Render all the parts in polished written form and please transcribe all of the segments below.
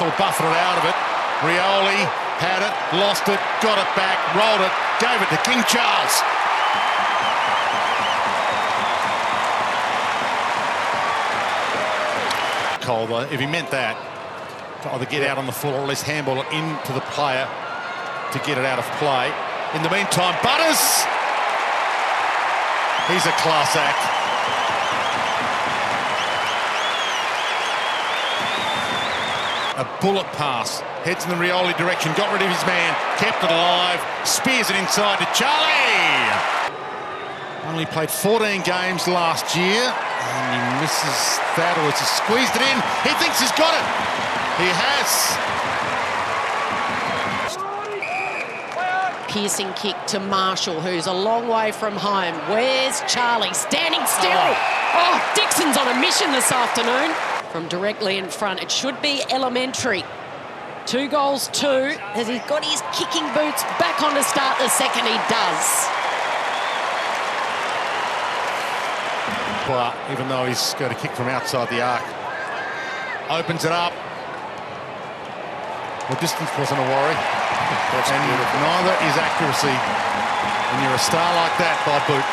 Marshall buffeted out of it. Rioli had it, lost it, got it back, rolled it, gave it to King Charles. Cole, though, if he meant that, to either get out on the full or at least handball it into the player to get it out of play. In the meantime, Butters, he's a class act. A bullet pass, heads in the Rioli direction, got rid of his man, kept it alive, spears it inside to Charlie. Only played 14 games last year, and he misses that, or he's squeezed it in. He thinks he's got it. He has. Piercing kick to Marshall, who's a long way from home. Where's Charlie? Standing still. Oh, Dixon's on a mission this afternoon. From directly in front, it should be elementary. 2 goals, 2. Has he got his kicking boots back on to start the second? He does. Well, even though he's got a kick from outside the arc. Opens it up. The distance wasn't a worry. That's and beautiful. Neither is accuracy when you're a star like that by boot.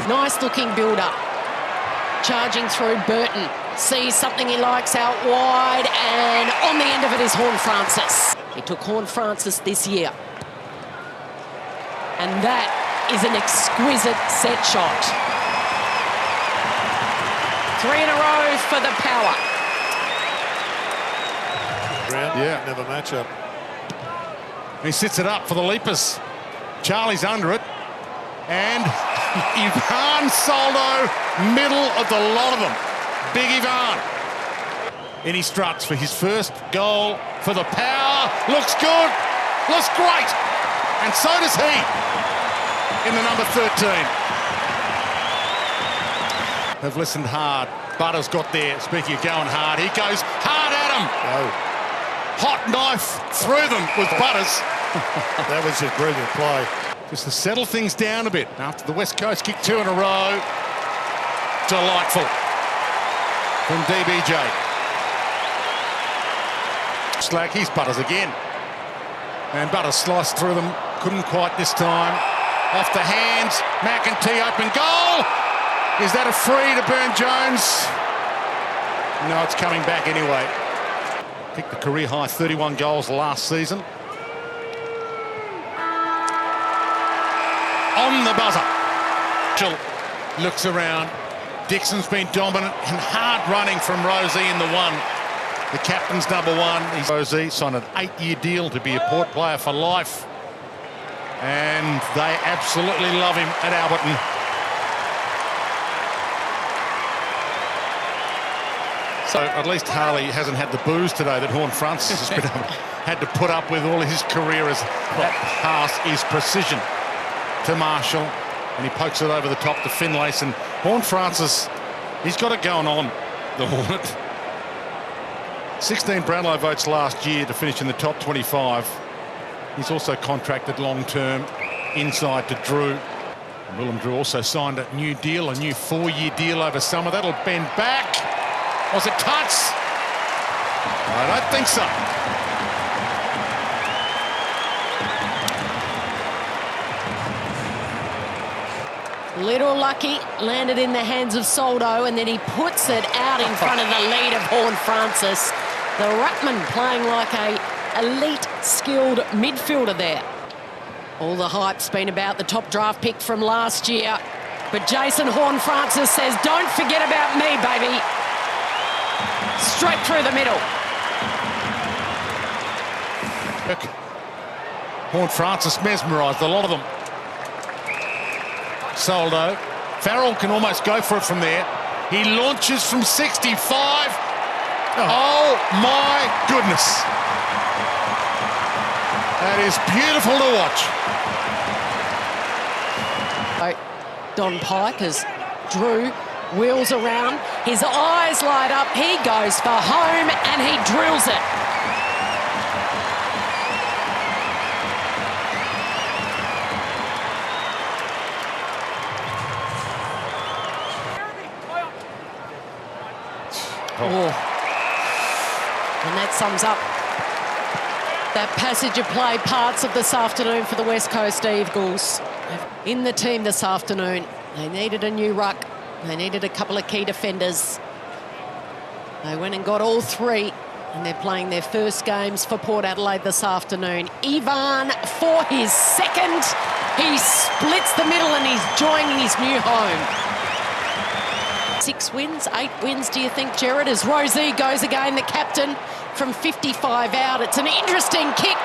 Nice looking build-up. Charging through, Burton sees something he likes out wide, and on the end of it is Horne-Francis. He took Horne-Francis this year. And that is an exquisite set shot. 3 in a row for the power. Yeah, never match up. He sits it up for the leapers. Charlie's under it. And Ivan Soldo, middle of the lot of them. Big Ivan. In he struts for his first goal for the power. Looks good. Looks great. And so does he in the number 13. They've listened hard. Butters got there. Speaking of going hard, he goes hard at him. Oh. Hot knife through them with Butters. That was a brilliant play. Just to settle things down a bit after the West Coast kicked 2 in a row. Delightful from DBJ. Slack, he's Butters again. And Butters sliced through them. Couldn't quite this time. Off the hands. McEntee open goal. Is that a free to Burn Jones? No, it's coming back anyway. Picked the career high 31 goals last season. On the buzzer. Mitchell looks around. Dixon's been dominant and hard running from Rosie in the 1. The captain's number 1. He's Rosie signed an 8-year deal to be a Port player for life. And they absolutely love him at Alberton. So at least Harley hasn't had the booze today that Horne-Francis has been had to put up with all his career, as that pass is precision to Marshall, and he pokes it over the top to Finlayson. And Horne-Francis, he's got it going on, the Hornet. 16 Brownlow votes last year to finish in the top 25. He's also contracted long-term inside to Drew. And Willem Drew also signed a new deal, a new 4-year deal over summer. That'll bend back. Was it Tuts? I don't think so. Little lucky, landed in the hands of Soldo, and then he puts it out in front of the lead of Horne-Francis. The Ruckman playing like a elite, skilled midfielder there. All the hype's been about the top draft pick from last year, but Jason Horne-Francis says, don't forget about me, baby. Straight through the middle. Horne-Francis mesmerised a lot of them. Soldo. Farrell can almost go for it from there. He launches from 65. Oh my goodness. That is beautiful to watch. Don Pike as Drew wheels around. His eyes light up. He goes for home and he drills it. Oh. And that sums up that passage of play parts of this afternoon for the West Coast Eagles. In the team this afternoon, they needed a new ruck. They needed a couple of key defenders. They went and got all three, and they're playing their first games for Port Adelaide this afternoon. Ivan for his second. He splits the middle and he's joining his new home. 6 wins, 8 wins, do you think, Jared? As Rosie goes again, the captain from 55 out. It's an interesting kick.